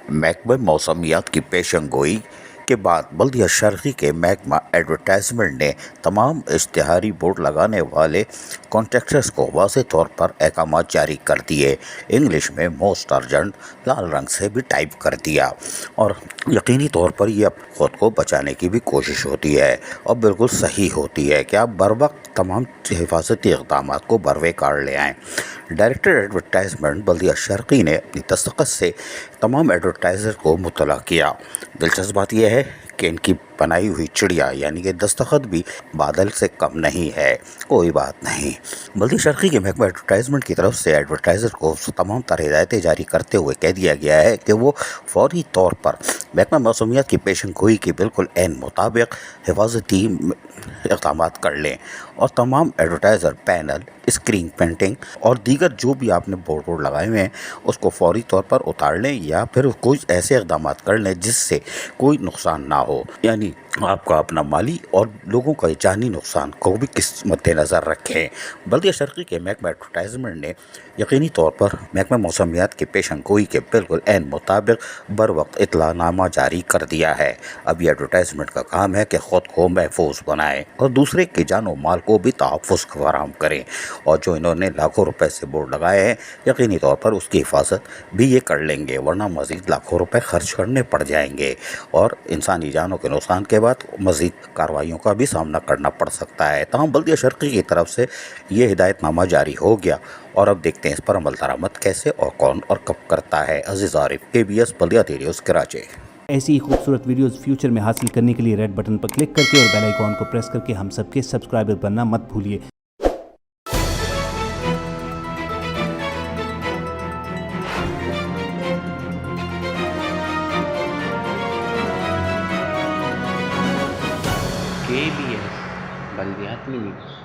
محکمہ موسمیات کی پیشن گوئی کے بعد بلدیہ شرقی کے محکمہ ایڈورٹائزمنٹ نے تمام اشتہاری بورڈ لگانے والے کانٹریکٹرز کو واضح طور پر احکامات جاری کر دیے۔ انگلش میں موسٹ ارجنٹ لال رنگ سے بھی ٹائپ کر دیا، اور یقینی طور پر یہ خود کو بچانے کی بھی کوشش ہوتی ہے، اور بالکل صحیح ہوتی ہے کہ آپ بروقت تمام حفاظتی اقدامات کو بروے کار لے آئیں۔ ڈائریکٹر ایڈورٹائزمنٹ بلدیہ شرقی نے اپنی دستخط سے تمام ایڈورٹائزر کو مطلع کیا۔ دلچسپ بات یہ ہے کہ ان کی بنائی ہوئی چڑیا یعنی کہ دستخط بھی بادل سے کم نہیں ہے۔ کوئی بات نہیں، بلدیہ شرقی کے محکمہ ایڈورٹائزمنٹ کی طرف سے ایڈورٹائزر کو تمام طرح ہدایتیں جاری کرتے ہوئے کہہ دیا گیا ہے کہ وہ فوری طور پر محکمہ موسمیات کی پیشن گوئی کے بالکل عین مطابق حفاظتی اقدامات کر لیں، اور تمام ایڈورٹائزر پینل، اسکرین پینٹنگ اور دیگر جو بھی آپ نے بورڈ لگائے ہوئے ہیں اس کو فوری طور پر اتار لیں، یا پھر کوئی ایسے اقدامات کر لیں جس سے کوئی نقصان نہ ہو، یعنی آپ کا اپنا مالی اور لوگوں کا جانی نقصان کو بھی کس مد نظر رکھیں۔ بلدیہ شرقی کے محکمہ ایڈورٹائزمنٹ نے یقینی طور پر محکمہ موسمیات کے پیشن گوئی کے بالکل عین مطابق بروقت اطلاع نامہ جاری کر دیا ہے۔ اب یہ ایڈورٹائزمنٹ کا کام ہے کہ خود کو محفوظ بنائیں اور دوسرے کے جان و مال کو بھی تحفظ فراہم کریں، اور جو انہوں نے لاکھوں روپے سے بورڈ لگائے ہیں یقینی طور پر اس کی حفاظت بھی یہ کر لیں گے، ورنہ مزید لاکھوں روپے خرچ کرنے پڑ جائیں گے، اور انسانی جانوں کے نقصان کے بعد مزید کارروائیوں کا بھی سامنا کرنا پڑ سکتا ہے۔ تاہم بلدیہ شرقی کی طرف سے یہ ہدایت نامہ جاری ہو گیا، اور اب دیکھتے ہیں اس پر عمل درآمد کیسے اور کون اور کب کرتا ہے۔ عزیز عارف، KBS بلدیہ نیوز کراچی۔ ایسی ہی خوبصورت ویڈیوز فیوچر میں حاصل کرنے کے لیے ریڈ بٹن پر کلک کر کے اور بیل آئیکن کو پریس کر کے ہم سب کے سبسکرائبر بننا مت بھولیے۔ KBS بلدیات news.